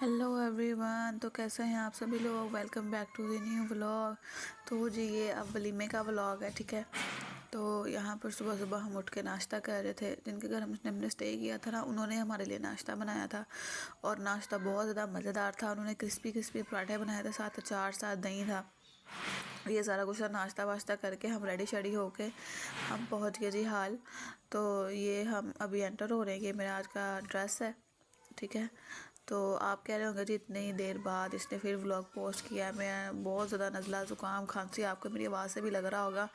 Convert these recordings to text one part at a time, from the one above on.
Hello everyone. तो कैसे हैं आप सभी लोग। Welcome back to the new vlog. तो जी ये अब वलीमे का व्लॉग है, ठीक है। तो यहाँ पर सुबह सुबह हम उठ के नाश्ता कर रहे थे। जिनके घर हमने स्टे किया था ना, उन्होंने हमारे लिए नाश्ता बनाया था और नाश्ता बहुत ज़्यादा मज़ेदार था। उन्होंने क्रिस्पी क्रिस्पी पराठे बनाए थे, साथ अचार साथ दही था। ये सारा कुछ नाश्ता वाश्ता करके हम रेडी शेडी होके हम पहुँच गए जी हाल। तो ये हम अभी एंटर हो रहे हैं। ये मेरा आज का ड्रेस है, ठीक है। तो आप कह रहे होंगे जी इतनी ही देर बाद इसने फिर व्लॉग पोस्ट किया है। मैं बहुत ज़्यादा नज़ला ज़ुकाम खांसी आपको मेरी आवाज़ से भी लग रहा होगा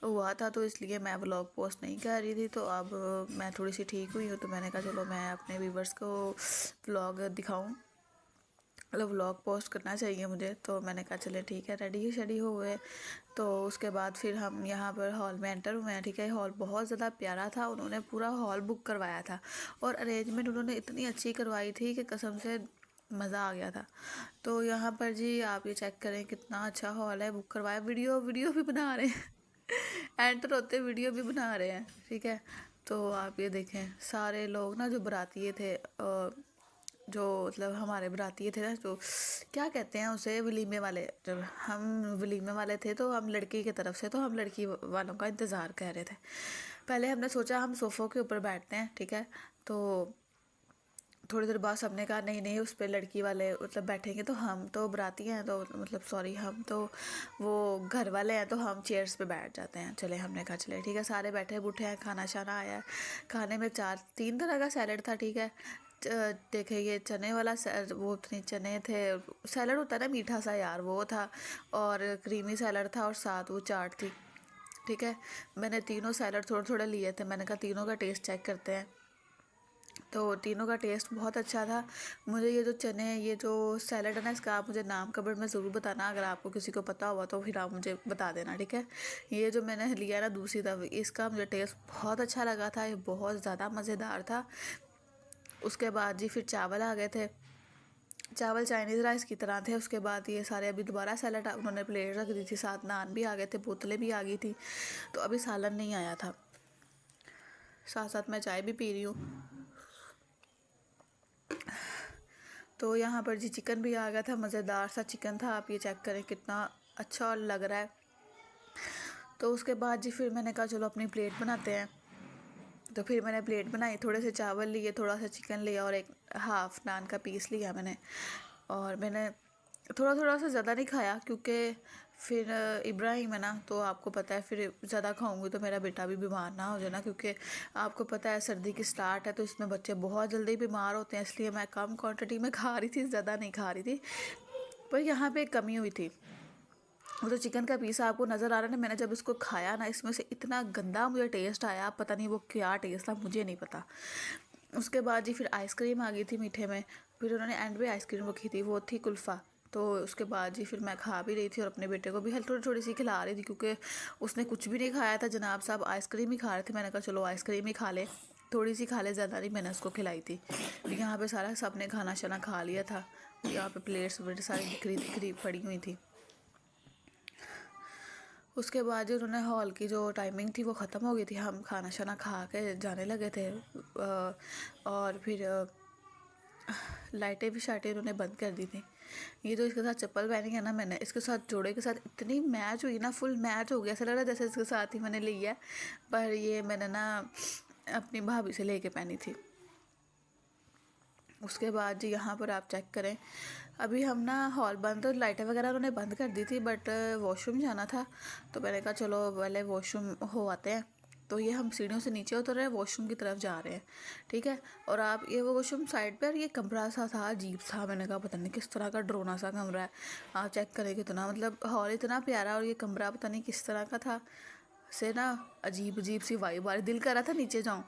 हुआ था, तो इसलिए मैं व्लॉग पोस्ट नहीं कर रही थी। तो अब मैं थोड़ी सी ठीक हुई हूँ, तो मैंने कहा चलो मैं अपने व्यूवर्स को व्लॉग दिखाऊँ, मतलब व्लॉग पोस्ट करना चाहिए मुझे। तो मैंने कहा चले ठीक है, रेडी शेडी हो गए। तो उसके बाद फिर हम यहाँ पर हॉल में एंटर हुए हैं, ठीक है। हॉल बहुत ज़्यादा प्यारा था, उन्होंने पूरा हॉल बुक करवाया था और अरेंजमेंट उन्होंने इतनी अच्छी करवाई थी कि कसम से मज़ा आ गया था। तो यहाँ पर जी आप ये चेक करें कितना अच्छा हॉल है, बुक करवाया। वीडियो वीडियो भी बना रहे हैं एंटर होते वीडियो भी बना रहे हैं, ठीक है। तो आप ये देखें सारे लोग ना जो बरातिये थे, जो मतलब हमारे बरातिये थे ना, जो क्या कहते हैं उसे, वलीमे वाले। जब हम वलीमे वाले थे तो हम लड़की की तरफ से, तो हम लड़की वालों का इंतज़ार कर रहे थे। पहले हमने सोचा हम सोफ़ों के ऊपर बैठते हैं, ठीक है। तो थोड़ी देर बाद सबने कहा नहीं नहीं उस पर लड़की वाले मतलब बैठेंगे। तो हम तो बराती हैं, तो मतलब सॉरी हम तो वो घर वाले हैं, तो हम चेयर्स पे बैठ जाते हैं। चले हमने कहा चले ठीक है, सारे बैठे बूठे हैं, खाना शाना आया है। खाने में तीन तरह का सैलड था, ठीक है। देखे ये चने वाला वो इतने चने थे, सैलड होता है ना मीठा सा यार, वो था। और क्रीमी सैलड था और साथ वो चाट थी, ठीक है। मैंने तीनों सैलड थोड़े थोड़े लिए थे। मैंने कहा तीनों का टेस्ट चेक करते हैं। तो तीनों का टेस्ट बहुत अच्छा था। मुझे ये जो चने, ये जो सैलड है ना, इसका आप मुझे नाम कमेंट में ज़रूर बताना। अगर आपको किसी को पता हुआ तो फिर आप मुझे बता देना, ठीक है। ये जो मैंने लिया ना दूसरी तरफ, इसका मुझे टेस्ट बहुत अच्छा लगा था, ये बहुत ज़्यादा मज़ेदार था। उसके बाद जी फिर चावल आ गए थे। चावल चाइनीज़ राइस की तरह थे। उसके बाद ये सारे अभी दोबारा सैलड उन्होंने प्लेट रख दी थी, साथ नान भी आ गए थे, बोतलें भी आ गई थी। तो अभी सालन नहीं आया था। साथ साथ मैं चाय भी पी रही हूँ। तो यहाँ पर जी चिकन भी आ गया था, मज़ेदार सा चिकन था। आप ये चेक करें कितना अच्छा लग रहा है। तो उसके बाद जी फिर मैंने कहा चलो अपनी प्लेट बनाते हैं। तो फिर मैंने प्लेट बनाई, थोड़े से चावल लिए, थोड़ा सा चिकन लिया और एक हाफ़ नान का पीस लिया मैंने। और मैंने थोड़ा थोड़ा सा ज़्यादा नहीं खाया, क्योंकि फिर इब्राहिम है ना, तो आपको पता है फिर ज़्यादा खाऊंगी तो मेरा बेटा भी बीमार ना हो जाए ना, क्योंकि आपको पता है सर्दी की स्टार्ट है, तो इसमें बच्चे बहुत जल्दी बीमार होते हैं। इसलिए मैं कम क्वांटिटी में खा रही थी, ज़्यादा नहीं खा रही थी। पर यहाँ पे एक कमी हुई थी। वो तो चिकन का पीस आपको नज़र आ रहा है ना, मैंने जब इसको खाया ना, इसमें से इतना गंदा मुझे टेस्ट आया, पता नहीं वो क्या टेस्ट था, मुझे नहीं पता। उसके बाद जी फिर आइसक्रीम आ गई थी मीठे में। फिर उन्होंने एंड में आइसक्रीम रखी थी, वो थी कुल्फ़ा। तो उसके बाद जी फिर मैं खा भी रही थी और अपने बेटे को भी हल्की थोड़ी थोड़ी सी खिला रही थी, क्योंकि उसने कुछ भी नहीं खाया था। जनाब साहब आइसक्रीम ही खा रहे थे। मैंने कहा चलो आइसक्रीम ही खा ले, थोड़ी सी खा ले, ज़्यादा नहीं मैंने उसको खिलाई थी। यहाँ पे सारा सबने खाना शाना खा लिया था। यहाँ पे प्लेट्स वेट सारी बिखरी बिखरी पड़ी हुई थी। उसके बाद जो उन्होंने हॉल की जो टाइमिंग थी वो ख़त्म हो गई थी। हम खाना शाना खा के जाने लगे थे। और फिर लाइटें भी शाइटें उन्होंने बंद कर दी थी। ये जो इसके साथ चप्पल पहनी है ना मैंने, इसके साथ जोड़े के साथ इतनी मैच हुई ना, फुल मैच हो गया। ऐसा लग रहा है जैसे इसके साथ ही मैंने लिया है, पर ये मैंने ना अपनी भाभी से लेके पहनी थी। उसके बाद जी यहाँ पर आप चेक करें, अभी हम ना हॉल बंद, तो लाइटें वगैरह उन्होंने बंद कर दी थी, बट वॉशरूम जाना था। तो मैंने कहा चलो पहले वॉशरूम हो आते हैं। तो ये हम सीढ़ियों से नीचे उतर रहे हैं, वॉशरूम की तरफ जा रहे हैं, ठीक है। और आप ये वॉशरूम साइड पर, ये कमरा सा था, अजीब सा। मैंने कहा पता नहीं किस तरह का ड्रोना सा कमरा है। आप चेक करें कितना, मतलब हॉल इतना प्यारा और ये कमरा पता नहीं किस तरह का था। से ना अजीब अजीब सी वाइब आ रही, दिल कर रहा था नीचे जाऊँ,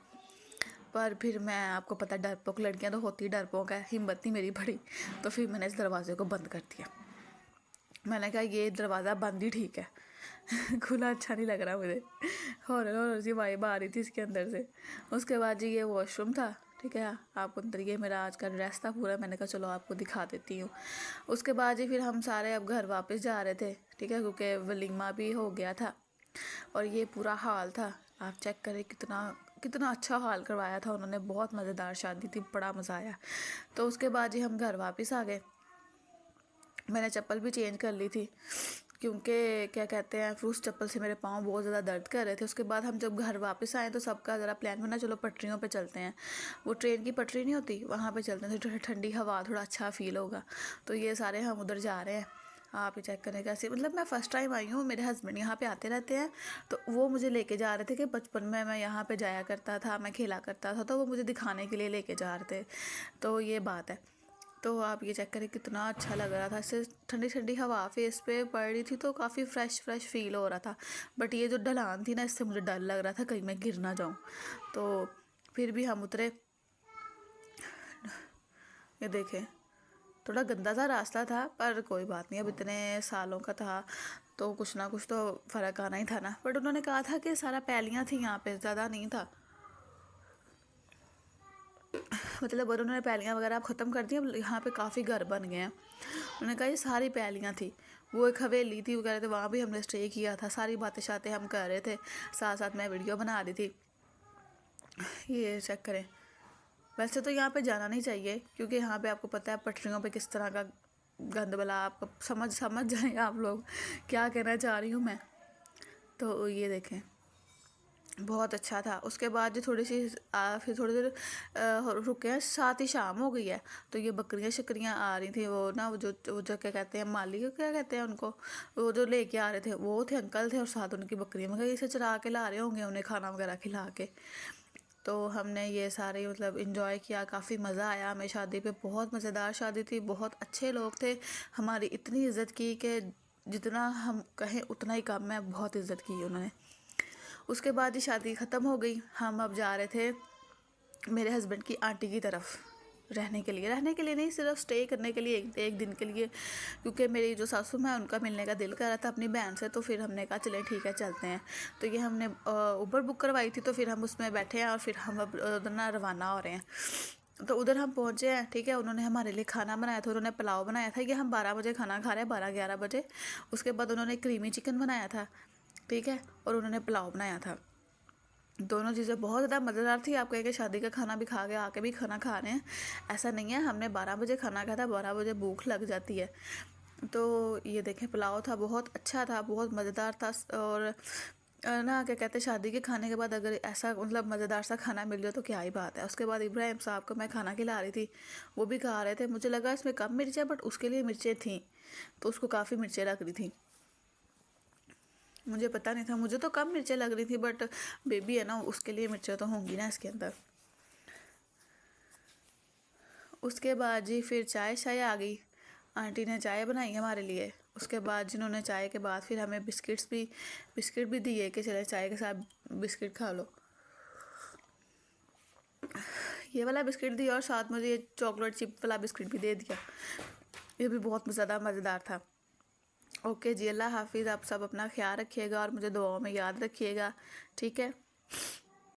पर फिर मैं, आपको पता डरपोक लड़कियां तो होती डरपोक है, हिम्मत नहीं मेरी बड़ी। तो फिर मैंने इस दरवाजे को बंद कर दिया। मैंने कहा ये दरवाज़ा बंद ही ठीक है खुला अच्छा नहीं लग रहा मुझे। हॉरर हॉरर सी वाइब आ रही थी इसके अंदर से। उसके बाद जी ये वॉशरूम था, ठीक है। आपको अंदर, ये मेरा आज का ड्रेस था पूरा। मैंने कहा चलो आपको दिखा देती हूँ। उसके बाद जी फिर हम सारे अब घर वापस जा रहे थे, ठीक है, क्योंकि वलीमा भी हो गया था। और ये पूरा हाल था, आप चेक करें कितना कितना अच्छा हाल करवाया था उन्होंने, बहुत मज़ेदार शादी थी, बड़ा मज़ा आया। तो उसके बाद जी हम घर वापस आ गए। मैंने चप्पल भी चेंज कर ली थी क्योंकि क्या कहते हैं, फिर उस चप्पल से मेरे पाँव बहुत ज़्यादा दर्द कर रहे थे। उसके बाद हम जब घर वापस आए तो सबका ज़रा प्लान बना, चलो पटरियों पे चलते हैं। वो ट्रेन की पटरी नहीं होती, वहाँ पे चलते हैं, थोड़ी ठंडी हवा, थोड़ा अच्छा फील होगा। तो ये सारे हम उधर जा रहे हैं। आप ही चेक करें कैसे, मतलब मैं फ़र्स्ट टाइम आई हूँ, मेरे हस्बैंड यहाँ पे आते रहते हैं। तो वो मुझे लेके जा रहे थे कि बचपन में मैं यहाँ पे जाया करता था, मैं खेला करता था, तो वो मुझे दिखाने के लिए लेके जा रहे थे। तो ये बात है। तो आप ये चेक करें कितना अच्छा लग रहा था, इससे ठंडी ठंडी हवा फेस पे पड़ रही थी, तो काफ़ी फ्रेश फ्रेश फील हो रहा था। बट ये जो ढलान थी ना, इससे मुझे डर लग रहा था कहीं मैं गिर ना जाऊँ। तो फिर भी हम उतरे। ये देखें, थोड़ा गंदा सा रास्ता था, पर कोई बात नहीं, अब इतने सालों का था तो कुछ ना कुछ तो फ़र्क आना ही था ना। बट उन्होंने कहा था कि सारा पैलियाँ थी यहाँ पे, ज़्यादा नहीं था। मतलब और उन्होंने पैलियाँ वगैरह अब ख़त्म कर दी, अब यहाँ पे काफ़ी घर बन गए हैं। उन्होंने कहा ये सारी पैलियाँ थी। वो एक हवेली थी, वो कह रहे थे वहाँ भी हमने स्टे किया था। सारी बातें शातें हम कर रहे थे, साथ साथ मैं वीडियो बना रही थी। ये चेक करें। वैसे तो यहाँ पे जाना नहीं चाहिए क्योंकि यहाँ पे आपको पता है पटरियों पे किस तरह का गंद बला, आपको समझ जाए आप लोग क्या कहना चाह रही हूँ मैं। तो ये देखें, बहुत अच्छा था। उसके बाद जो थोड़ी सी फिर थोड़ी देर रुके हैं, साथ ही शाम हो गई है। तो ये बकरियां शकरियां आ रही थी, वो ना वो जो क्या कहते हैं, माली को क्या कहते हैं उनको, वो जो लेके आ रहे थे वो थे, अंकल थे, और साथ उनकी बकरियां, मगर इसे चरा के ला रहे होंगे उन्हें खाना वगैरह खिला के। तो हमने ये सारे मतलब इंजॉय किया, काफ़ी मज़ा आया हमें शादी पे, बहुत मज़ेदार शादी थी, बहुत अच्छे लोग थे, हमारी इतनी इज़्ज़त की कि जितना हम कहें उतना ही कम है, बहुत इज़्ज़त की उन्होंने। उसके बाद ही शादी ख़त्म हो गई। हम अब जा रहे थे मेरे हस्बैंड की आंटी की तरफ रहने के लिए नहीं, सिर्फ स्टे करने के लिए, एक दिन के लिए, क्योंकि मेरी जो सासू माँ उनका मिलने का दिल कर रहा था अपनी बहन से। तो फिर हमने कहा चलें ठीक है चलते हैं। तो ये हमने उबर बुक करवाई थी, तो फिर हम उसमें बैठे हैं और फिर हम अब उधर ना रवाना हो रहे हैं। तो उधर हम पहुँचे हैं, ठीक है। उन्होंने हमारे लिए खाना बनाया था, उन्होंने पुलाव बनाया था। ये हम 12 बजे खाना खा रहे हैं, 12-11 बजे। उसके बाद उन्होंने क्रीमी चिकन बनाया था, ठीक है, और उन्होंने पुलाव बनाया था। दोनों चीज़ें बहुत ज़्यादा मज़ेदार थी। आप कहेंगे शादी का खाना भी खा के आके भी खाना खा रहे हैं, ऐसा नहीं है। हमने 12 बजे खाना खाया था, 12 बजे भूख लग जाती है। तो ये देखें, पुलाव था, बहुत अच्छा था, बहुत मज़ेदार था। और ना क्या कहते हैं, शादी के खाने के बाद अगर ऐसा मतलब मज़ेदार सा खाना मिल जाए तो क्या ही बात है। उसके बाद इब्राहिम साहब को मैं खाना खिला रही थी, वो भी खा रहे थे। मुझे लगा इसमें कम मिर्च है, बट उसके लिए मिर्चें थी, तो उसको काफ़ी मिर्चें लग रही थी। मुझे पता नहीं था, मुझे तो कम मिर्चें लग रही थी, बट बेबी है ना, उसके लिए मिर्चें तो होंगी ना इसके अंदर। उसके बाद जी फिर चाय शाय आ गई, आंटी ने चाय बनाई हमारे लिए। उसके बाद जिन्होंने चाय के बाद फिर हमें बिस्किट भी दिए कि चले चाय के साथ बिस्किट खा लो। ये वाला बिस्किट दिया और साथ मुझे ये चॉकलेट चिप वाला बिस्किट भी दे दिया। ये भी बहुत ज़्यादा मज़ेदार था। ओके जी, अल्लाह हाफिज़। आप सब अपना ख्याल रखिएगा और मुझे दुआओं में याद रखिएगा, ठीक है।